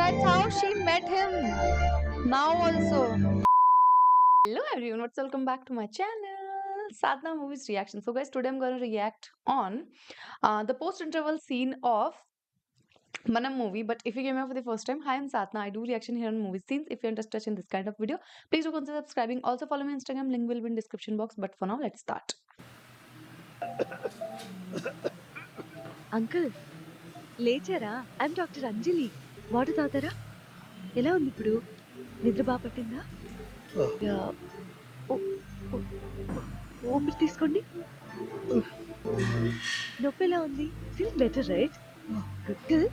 That's how she met him. Now also. Hello everyone, welcome back to my channel, Sadhna Movies Reaction. So guys, today I'm going to react on the post-interval scene of Manam movie. But if you came here for the first time, hi, I'm Sadhna. I do reaction here on movie scenes. If you're interested in this kind of video, please do consider subscribing. Also follow me on Instagram, link will be in description box. But for now, let's start. Uncle లేచారా? I'm doctor Anjali. Water తాగుతారా? ఎలా ఉంది ఇప్పుడు? నిద్ర బాగా పట్టిందా? ఊపిరి తీసుకోండి. నొప్పి ఎలా ఉంది? Feel better right? అంకుల్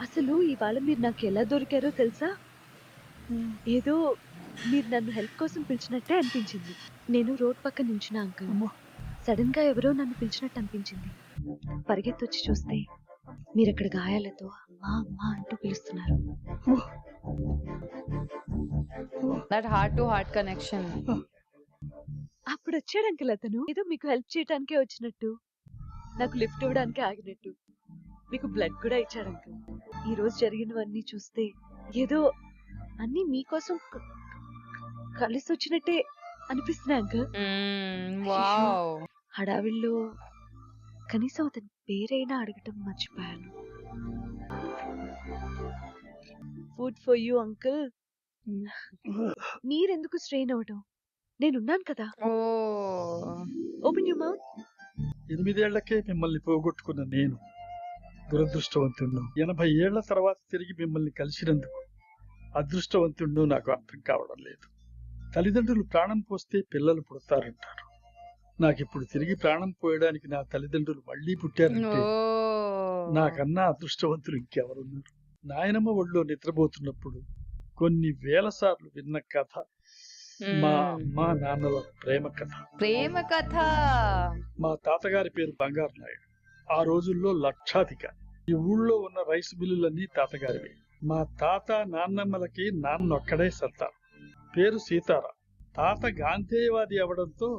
అసలు ఇవాళ మీరు నాకు ఎలా దొరికారో తెలుసా? ఏదో మీరు నన్ను హెల్ప్ కోసం పిలిచినట్టే అనిపించింది. నేను రోడ్ పక్క నించున్నా అంకుల్. సడన్ గా ఎవరో నన్ను పిలిచినట్టు అనిపించింది. పరిగెత్తొచ్చి చూస్తే మీరక్కడ గాయాలతో అమ్మా అమ్మా అంటూ పిలుస్తున్నారు. That heart to heart connection. అప్పుడు వచ్చాడు అంకుల్ అతను. ఏదో మీకు హెల్ప్ చేయడానికే వచ్చినట్టు, నాకు లిఫ్ట్ ఇవ్వడానికి ఆగినట్టు, మీకు బ్లడ్ కూడా ఇచ్చాడు అంకుల్. ఈ రోజు జరిగినవన్నీ చూస్తే ఏదో అన్ని మీకోసం కలిసి వచ్చినట్టే అనిపిస్తున్నాయి అంకుల్. Wow. హడావిల్లో కనీసం అతని పేరైనా అడగటం మర్చిపోయాను. Food for you uncle. మీరెందుకు స్ట్రెయిన్ అవడం? నేనున్నాను కదా. Oh. Open your mouth. 8 ఏళ్లకే మిమ్మల్ని పోగొట్టుకున్న నేను దురదృష్టవంతుడు. 80 ఏళ్ల తర్వాత తిరిగి మిమ్మల్ని కలిసినందుకు అదృష్టవంతుడు నాకు అర్థం కావడం లేదు. తల్లిదండ్రులు ప్రాణం పోస్తే పిల్లలు పుడతారంటారు. నాకిప్పుడు తిరిగి ప్రాణం పోయడానికి నా తల్లిదండ్రులు మళ్లీ పుట్టారంటే నాకన్నా అదృష్టవంతులు ఇంకెవరున్నారు? నాయనమ్మ ఒళ్ళో నిద్రపోతున్నప్పుడు కొన్ని వేల సార్లు విన్న కథ మా అమ్మా నాన్నల ప్రేమ కథ. మా తాతగారి పేరు బంగారు నాయుడు. ఆ రోజుల్లో లక్షాధికారి. ఈ ఊళ్ళో ఉన్న రైస్ మిల్లులన్నీ తాతగారివి. మా తాత నాన్నమ్మలకి నాన్నొక్కడే సత్తారు. పేరు సీతారాం. తాత గాంధేయవాది అవడంతో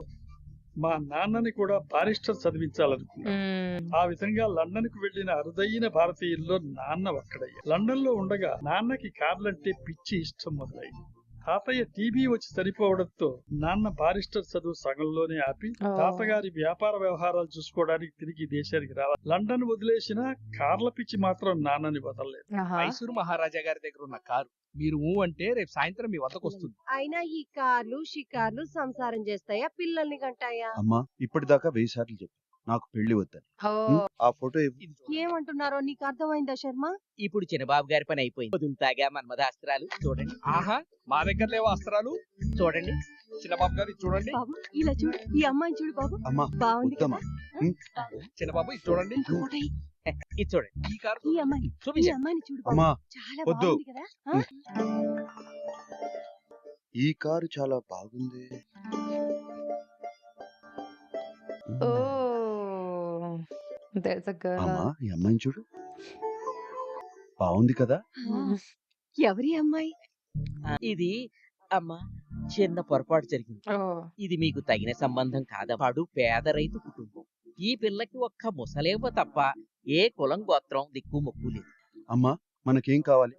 మా నాన్నని కూడా బారిస్టర్ చదివించాలనుకున్నాడు. ఆ విధంగా లండన్ కు వెళ్లిన అరుదైన భారతీయుల్లో నాన్న ఒక్కడయ్య. లండన్ లో ఉండగా నాన్నకి కార్లంటే పిచ్చి ఇష్టం మొదలైంది. తాతయ్య టీబీ వచ్చి చనిపోవడంతో నాన్న బారిస్టర్ చదువు సగంలోనే ఆపి తాతగారి వ్యాపార వ్యవహారాలు చూసుకోవడానికి తిరిగి దేశానికి రావాలి. లండన్ వదిలేసిన కార్ల పిచ్చి మాత్రం నాన్నని వదలలేదు. మైసూరు మహారాజా గారి దగ్గర ఉన్న కారు మీరు అంటే రేపు సాయంత్రం మీ వద్దకు వస్తుంది. అయినా ఈ కార్లు షికార్లు సంసారం చేస్తాయా, పిల్లల్ని కంటాయా? అమ్మా ఇప్పటిదాకా 1000 సార్లు చెప్పు నాకు పెళ్లి వద్దని. ఆ ఫోటో ఏమంటున్నారో నీకు అర్థమైందా శర్మ? ఇప్పుడు చిన్నబాబు గారి పని అయిపోయింది. వదులుతాగా మన్మథాస్త్రాలు చూడండి. ఆహా, మా దగ్గర లేవు అస్త్రాలు. చూడండి చిన్నబాబు గారు చూడండి. బాబు ఇలా చూడు, ఈ అమ్మాయిని చూడు బాబు. అమ్మా బాగుంది కదా? చిన్నబాబు ఇది చూడండి. ఇది చూడండి. ఈ కారు ఈ అమ్మాయి, ఈ చూపించండి. అమ్మాయిని చూడు బాబు. అమ్మా చాలా వద్దు. బాగుంది కదా? ఈ కారు చాలా బాగుంది. Oh, there's a girl. అమ్మా ఈ అమ్మాయిని చూడు, బాగుంది కదా? ఎవరి అమ్మాయి? ఇది అమ్మా చిన్న పొరపాటు జరిగింది. Oh. ఇది మీకు తగిన సంబంధం కాదా. వాడు పేద రైతు కుటుంబం. ఈ పిల్లకి ఒక్క ముసలేవ తప్ప ఏ కులం గోత్రం దిక్కు మొక్కు లేదు. అమ్మా మనకేం కావాలి?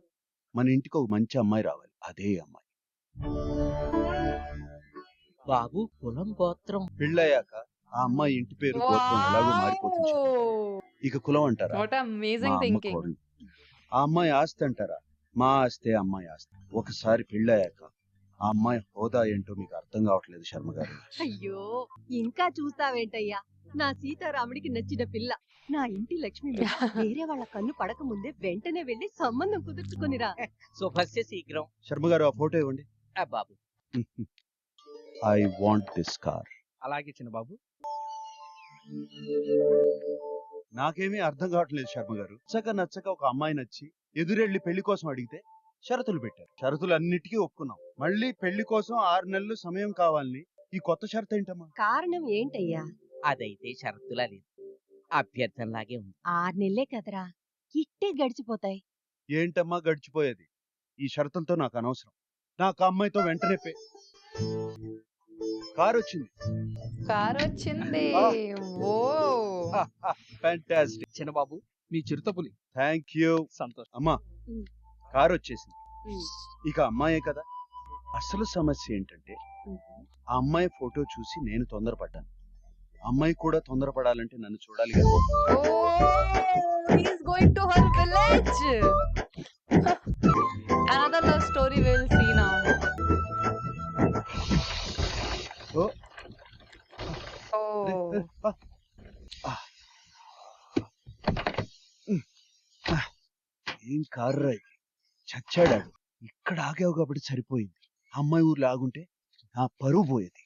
మన ఇంటికి ఒక మంచి అమ్మాయి రావాలి. అదే అమ్మాయి. బాబు కులం గోత్రం పెళ్ళయ్యాక ఆ అమ్మాయి ఇంటి పేరు గోత్రం ఎలాగో మారిపోతుంది. ఇక కులం అంటారా? What amazing మా అమ్మ thinking. కోడలు. ఆ అమ్మాయి ఆస్తి అంటారా? మా ఆస్తే అమ్మాయి ఆస్తి. ఒకసారి పెళ్ళయ్యాక ఆ అమ్మాయి హోదా ఏంటో మీకు అర్థం కావట్లేదు శర్మ గారు. అయ్యో ఇంకా చూస్తావేంటయ్యా? నా సీతారాముడికి నచ్చిన పిల్ల, నా ఇంటి లక్ష్మి. వేరే వాళ్ళ కన్ను పడక ముందే వెంటనే వెళ్లి సంబంధం కుదుర్చుకునిరా. శుభస్య శీఘ్రం. శర్మ గారు ఆ ఫోటో ఇవ్వండి. బాబు ఐ వాంట్ దిస్ కార్. అలాగే చిన్నబాబు. నాకేమీ అర్థం కావట్లేదు శర్మ గారు. నచ్చక ఒక అమ్మాయి నచ్చి ఎదురెళ్లి పెళ్లి కోసం అడిగితే షరతులు పెట్టారు. షరతులు అన్నిటికీ ఒప్పుకున్నాం. మళ్ళీ పెళ్లి కోసం 6 నెలలు సమయం కావాలని ఈ కొత్త షరతు ఏంటమ్మా? కారణం ఏంటయ్యా? అదైతే షరతులా లేదు, అభ్యర్థనలాగే ఉంది. 6 నెలలే కదరా, ఇట్టే గడిచిపోతాయి. ఏంటమ్మా గడిచిపోయేది? ఈ షరతులతో నాకు అనవసరం. నాకు ఆ అమ్మాయితో వెంటనే కార్ వచ్చింది. ఓ ఫ్యాంటాస్టిక్. చిన్నబాబు మీ చిరుతపులి. Thank you. సంతోషం. అమ్మా కారు వచ్చేసింది. ఇక అమ్మాయే కదా. అసలు సమస్య ఏంటంటే ఆ అమ్మాయి ఫోటో చూసి నేను తొందరపడ్డాను. అమ్మాయి కూడా తొందరపడాలంటే నన్ను చూడాలి కదా. Oh, he's going to her village. Another love story we'll see now. ఓ, అరే, Oh. ఆ, ఆ, ఏం కారురా ఇది, చచ్చాడాడు. ఇక్కడ ఆగావు కాబట్టి సరిపోయింది. అమ్మాయి ఊర్లో ఆగుంటే నా పరువు పోయేది.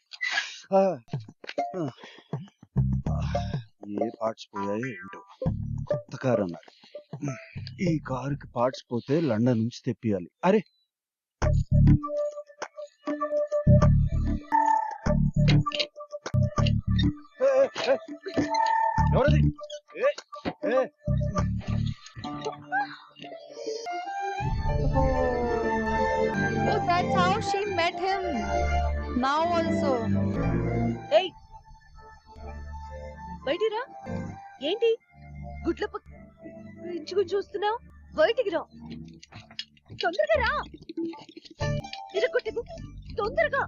ఆ, ఆ, ఆ, ఏ పార్ట్స్ పోయాయో ఏంటో. కొత్త కారు అన్నారు. ఈ కారుకి పార్ట్స్ పోతే లండన్ నుంచి తెప్పియాలి. అరే ఏ, ఏ, ఏ, ఎవరది? ఏ, ఏ, Oh, that's how she met him. Now also. ఏయ్ బయటిరా. ఏంటి గుడ్ల ఇంచుకుని చూస్తున్నావు? బయటికి రా, తొందరగా రా. ఇరగొట్టిపు, తొందరగా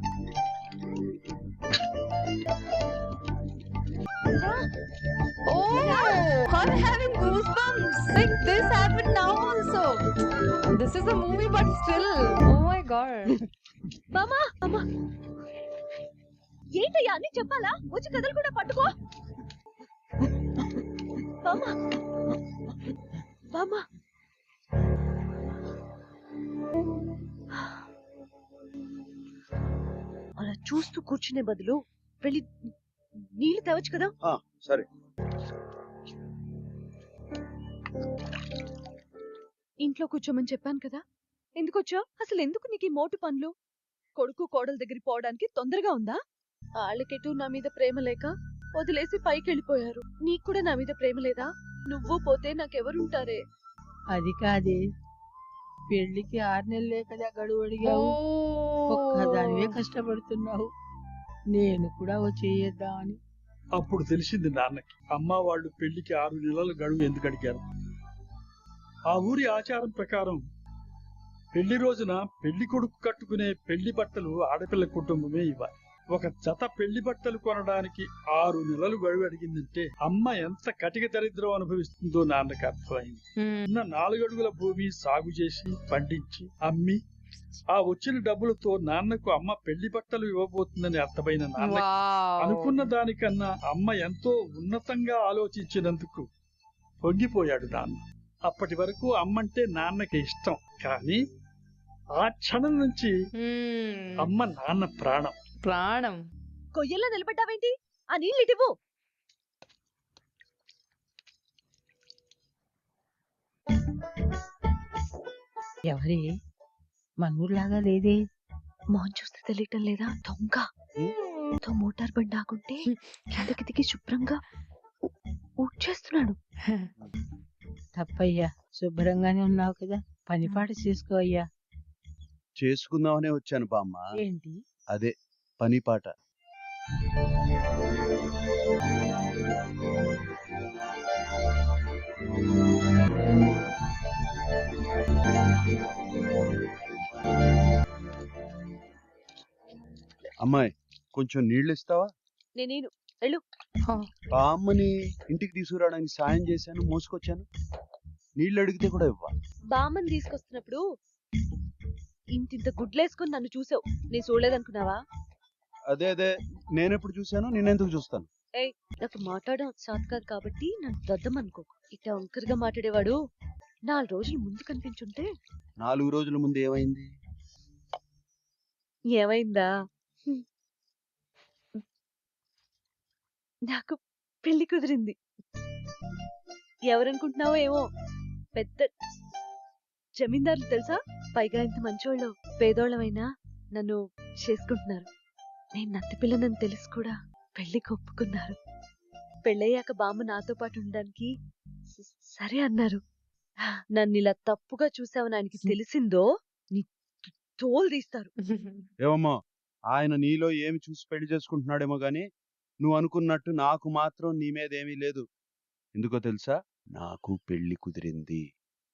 రా. Oh, I'm having goosebumps. Like this happened now also. This is a movie, but still. Oh my god. మామా అమ్మా, ఏంటయ్యా అన్ని చెప్పాలా? వచ్చి కథలు కూడా పట్టుకో. మామా మామా, అలా చూస్తూ కూర్చునే బదులు వెళ్ళి నీళ్లు తేవచ్చు కదా. ఆ, సరే. ఇంట్లో కూర్చోమని చెప్పాను కదా, ఎందుకు వచ్చావు? అసలు ఎందుకు నీకు ఈ మోటు పనులు? కొడుకు కోడల దగ్గరికి పోవడానికి తొందరగా ఉందా? వాళ్ళకెటు నా మీద ప్రేమ లేక వదిలేసి పైకి వెళ్ళిపోయారు. నీకు కూడా నా మీద ప్రేమ లేదా? నువ్వు పోతే నాకెవరుంటారే? అది కాదే, పెళ్లికి 6 నెలలే కదా గడువు అడిగావు. ఒక్కదానివే Oh. కష్టపడుతున్నావు. నేను కూడా వచ్చేద్దామని. అప్పుడు తెలిసింది నాన్నకి అమ్మ వాళ్ళు పెళ్లికి 6 నెలల గడువు ఎందుకు అడిగారు. ఆ ఊరి ఆచారం ప్రకారం పెళ్లి రోజున పెళ్లి కొడుకు కట్టుకునే పెళ్లి బట్టలు ఆడపిల్ల కుటుంబమే ఇవ్వాలి. ఒక జత పెళ్లి బట్టలు కొనడానికి 6 నెలలు గడువు అడిగిందంటే అమ్మ ఎంత కటిక దరిద్రం అనుభవిస్తుందో నాన్నకి అర్థమైంది. ఉన్న 4 అడుగుల భూమి సాగు చేసి పండించి అమ్మి ఆ వచ్చిన డబ్బులతో నాన్నకు అమ్మ పెళ్లి బట్టలు ఇవ్వబోతుందని అర్థమైన నాన్న Wow. అనుకున్న దానికన్నా అమ్మ ఎంతో ఉన్నతంగా ఆలోచించినందుకు పొంగిపోయాడు నాన్న. అప్పటి వరకు అమ్మంటే నాన్నకి ఇష్టం, కానీ ఆ క్షణం నుంచి అమ్మ నాన్న ప్రాణం. ప్రాణం. కొయ్యల్లో నిలబడ్డావేంటి? ఆ నీళ్ళు ఇటివ్వు. ఎవరే, మన ఊర్లాగా లేదే. మోహన్ చూస్తే తెలియటం లేదా? దొంగ. తో మోటార్ బండి ఆగుంటే కిందకి దిగి శుభ్రంగా ఊడ్చేస్తున్నాడు. తప్పయ్యా, శుభ్రంగానే ఉన్నావు కదా, పనిపాట చేసుకో అయ్యా. చేసుకుందామనే వచ్చాను బామ్మ. ఏంటి? అదే పని పాట. అమ్మాయి, కొంచెం నీళ్ళు ఇస్తావా? నేను బామ్మని ఇంటికి తీసుకురావడానికి సాయం చేశాను, మోసుకొచ్చాను. నీళ్ళు అడిగితే కూడా ఇవ్వా. బామ్మని తీసుకొస్తున్నప్పుడు ఇంతింత గుడ్లేసుకొని నన్ను చూసావు, నేను చూడలేదనుకున్నావా? అదే అదే, నేనెప్పుడు చూశాను, నేనెందుకు చూస్తాను? నాకు మాట్లాడడం సాత్ కాదు కాబట్టి నన్ను దద్దమనుకో. ఇట్లా వంకరగా మాట్లాడేవాడు 4 రోజులు ముందు కనిపించుంటే. 4 రోజుల ముందు ఏమైంది? ఏమైందా? నాకు పెళ్లి కుదిరింది. ఎవరనుకుంటున్నావో ఏమో, పెద్ద జమీందారులు తెలుసా? పైగా ఇంత మంచోళ్ళు. పేదోళ్ళమైనా నన్ను చేసుకుంటున్నారు. నేను నత్తి పిల్లనని తెలిసి కూడా పెళ్లికి ఒప్పుకున్నారు. పెళ్ళయ్యాక బామ్మ నాతో పాటు ఉండడానికి సరే అన్నారు. నన్ను ఇలా తప్పుగా చూసావని ఆయనకి తెలిసిందో నీ తోలు తీస్తారు. ఏమమ్మా, ఆయన నీలో ఏమి చూసి పెళ్లి చేసుకుంటున్నాడేమో గాని నువ్వు అనుకున్నట్టు నాకు మాత్రం నీ మీద ఏమీ లేదు. ఎందుకో తెలుసా? నాకు పెళ్లి కుదిరింది.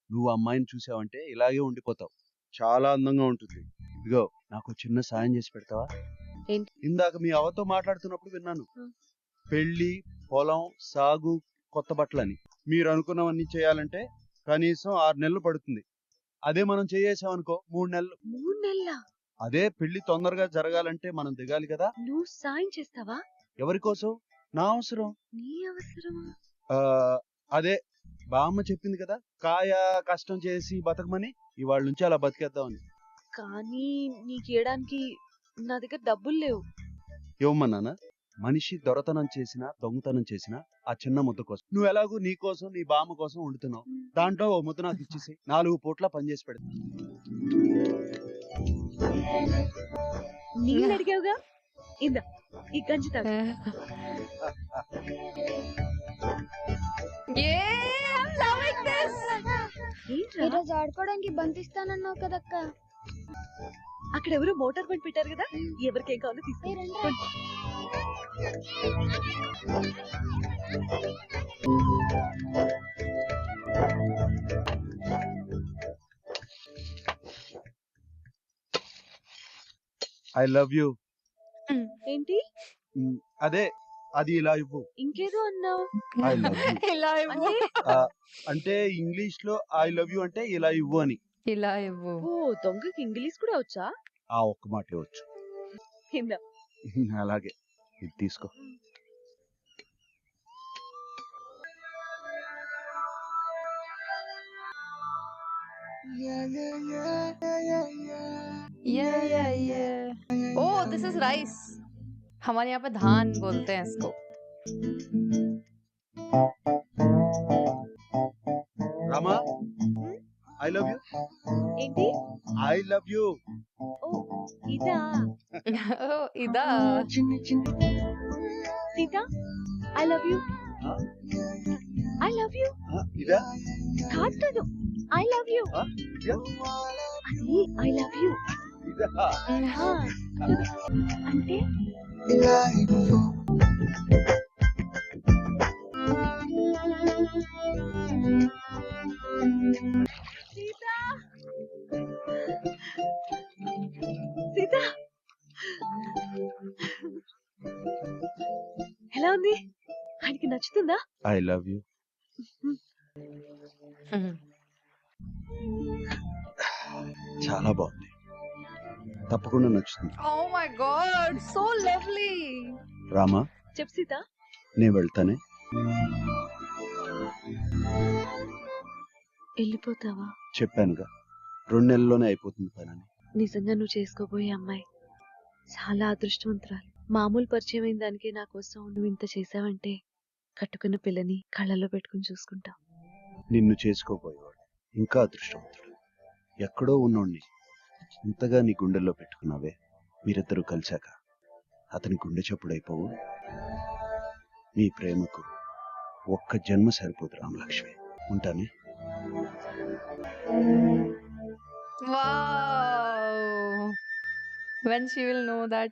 నువ్వు అమ్మాయిని చూసావంటే ఇలాగే ఉండిపోతావు. చాలా అందంగా ఉంటుంది. ఇదిగో నాకు చిన్న సాయం చేసి పెడతావా? ఏంటి? ఇందాక మీ అవ్వతో మాట్లాడుతున్నప్పుడు విన్నాను. ఆ. పెళ్లి, పొలం, సాగు, కొత్త బట్టలని. మీరు అనుకున్నవన్నీ చేయాలంటే కనీసం 6 నెలలు పడుతుంది. అదే మనం చేసేసామనుకో 3 నెలలు. 3 నెలల అదే పెళ్లి తొందరగా జరగాలంటే మనం దిగాలి కదా. నువ్వు సాయం చేస్తావా? ఎవరి కోసం? నా అవసరం. నీ అవసరమా? ఆ అదే బామ్మ చెప్పింది కదా, కాయ కష్టం చేసి బతకమని. ఇవాళ నుంచి అలా బతికేద్దామని. కానీ నీకు ఇవ్వడానికి నా దగ్గర డబ్బులు లేవు. ఇవ్వమన్నానా? మనిషి దొరతనం చేసినా దొంగతనం చేసినా ఆ చిన్న ముద్ద కోసం. నువ్వు ఎలాగూ నీ కోసం నీ బామ్మ కోసం వండుతున్నావు. దాంట్లో ఓ ముద్ద నాకు ఇచ్చేసి 4 పూట్ల పనిచేసి పెడతా. నీళ్ళు అడిగావుగా, ఇందా ఈ గంజి తాగు. I'm loving this. ఏంట్రా? ఈరోజు ఆడుకోవడానికి బంతిస్తానన్నావు కదక్క. అక్కడ ఎవరో మోటార్ బండి పెట్టారు కదా, ఎవరికేం కావాలో తీసుకో. ఏ రండి. I love you. ఏంటి? అదే అది ఇలా ఇవ్వు. ఇంకేదో అన్నావు. ఐ లవ్ యూ ఇలా ఇవ్వు. అంటే అంటే ఇంగ్లీష్ లో ఐ లవ్ యూ అంటే ఇలా ఇవ్వు అని. ఇలా ఇవ్వు. ఓ దొంగకి ఇంగ్లీష్ కూడా వచ్చా? ఆ ఒక్క మాట వచ్చు. ఇందా. అలాగే ఇది తీసుకో. Yeah. Oh, this is rice. हमारे यहाँ पे धान बोलते हैं इसको. Rama, I love you. ఏంటి? I love you. ఓ ఇదా? Oh, ఇదా. Sita, I love you. I love you. ఇదా? కాదు కాదు, ఐ లవ్ యూ. ఆ, ఇదా? అది ఐ లవ్ యూ. ఇదా? అంటే సీత, సీత ఎలా ఉంది? ఆయనకి నచ్చుతుందా? I love you. చాలా బాగుంది. తప్పకుండా నచ్చుతుంది. Oh my God, so lovely. Rama, చెప్పు సీత. నేను వెళ్తానే. వెళ్ళిపోతావా? చెప్పానుగా 2 నెలల్లోనే అయిపోతుంది పని అని. నిజంగా నువ్వు చేసుకోబోయే అమ్మాయి చాలా అదృష్టవంతురాలు. మామూలు పరిచయం అయిన దానికే నా కోసం నువ్వు ఇంత చేసావంటే కట్టుకున్న పిల్లని కళ్ళలో పెట్టుకుని చూసుకుంటావు. నిన్ను చేసుకోబోయేవాడు ఇంకా అదృష్టవంతుడు. ఎక్కడో ఉన్నోడిని ఇంతగా నీ గుండెల్లో పెట్టుకున్నావే. మీరిద్దరూ కలిశాక అతని గుండె చప్పుడైపోవు. నీ ప్రేమకు ఒక్క జన్మ సరిపోదు రామలక్ష్మి. ఉంటానే. Wow. When she will know that.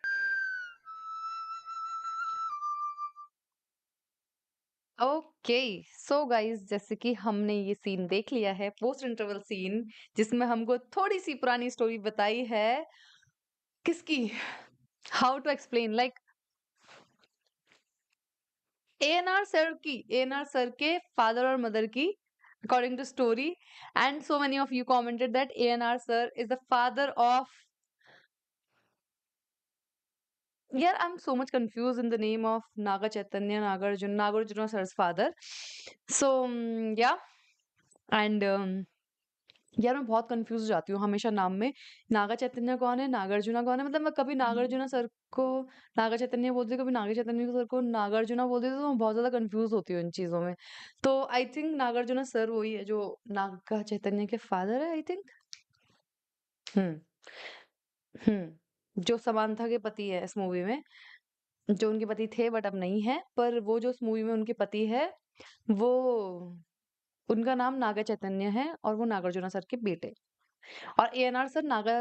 Okay so guys, जैसे कि हमने ये सीन देख लिया है, पोस्ट इंटरवल सीन, जिसमें हमको थोड़ी सी पुरानी स्टोरी बताई है. किसकी? How to explain, like ANR sir के फादर और मदर की, according to story, and so many of you commented that ANR sir is the father of. Yeah, I'm so much confused in the name of Naga Chaitanya, Nagarjuna sir's father. So yeah, and यार मैं बहुत confuse हो जाती हूँ हमेशा नाम में. नागा चैतन्य कौन है, नागार्जुना कौन है? मतलब मैं कभी नागार्जुना सर को नागा चैतन्य बोलती हूँ, कभी नागा चैतन्य सर को नागार्जुना बोलती हूँ, तो मैं बहुत ज्यादा कंफ्यूज होती हूँ इन चीजों में. तो आई थिंक नागार्जुना सर वही है जो नागा चैतन्य के फादर है, आई थिंक. जो समांथा के पति है इस मूवी में, जो उनके पति थे बट अब नहीं है, पर वो जो इस मूवी में उनके पति है, वो उनका नाम नागा चैतन्य है और वो नागार्जुना सर के बेटे, और एएनआर सर नागा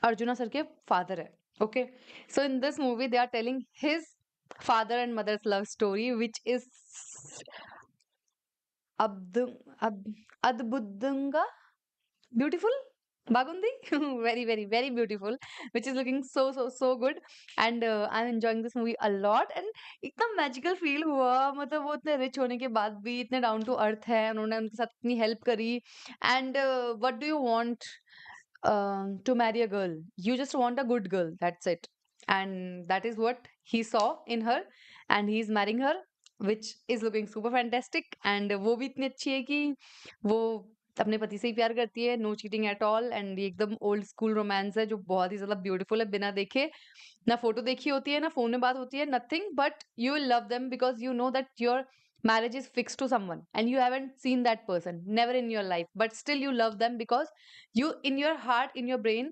अर्जुना सर के फादर है. Okay, so in this movie they are telling his father and mother's love story, which is అబ్దు అద్భుతంగా beautiful bagundi very very very beautiful, which is looking so good. And I'm enjoying this movie a lot. And इतना magical feel हुआ, मतलब वो इतने rich होने के बाद भी इतने डाउन टू अर्थ है, उन्होंने उनके साथ इतनी हेल्प करी. And what do you want to marry a girl? You just want a good girl, that's it. And that is what he saw in her, and he's marrying her, which is looking super fantastic. And वो भी इतनी अच्छी है कि वो अपने पति से ही प्यार करती है, no cheating at all. And ये एकदम ओल्ड स्कूल रोमांस है जो बहुत ही ज्यादा ब्यूटीफुल है, बिना देखे ना फोटो देखी होती है ना फोन में बात होती है, nothing, but you will love them because you know that your marriage is fixed to someone and you haven't seen that person never in your life, but still you love them because you in your heart, in your brain,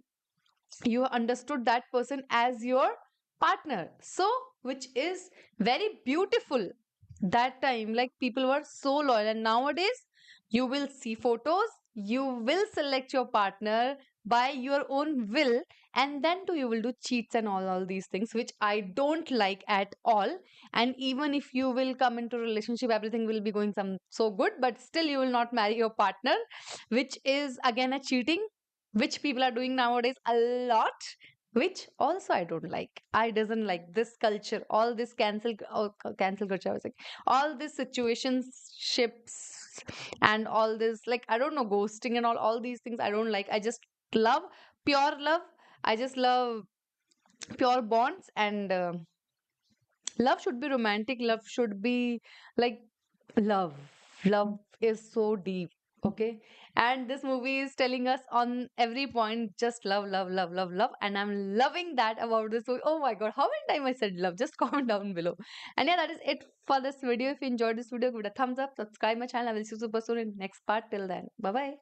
you understood that person as your partner. So which is very beautiful. That time, like, people were so loyal, and nowadays you will see photos, you will select your partner by your own will, and then too you will do cheats and all these things, which I don't like at all. And even if you will come into relationship, everything will be going some so good, but still you will not marry your partner, which is again a cheating, which people are doing nowadays a lot, which also I don't like. I doesn't like this culture, all this cancel culture, I was like, all these situationships and all this, like, I don't know, ghosting and all these things I don't like. I just love pure love. I just love pure bonds. And love should be romantic, love should be like love. Love is so deep. Okay. And this movie is telling us on every point just love, love, love, love, love. And I'm loving that about this movie. Oh my god, how many times I said love? Just comment down below. And yeah, that is it for this video. If you enjoyed this video, give it a thumbs up, subscribe my channel. I will see you super soon in next part. Till then, bye bye.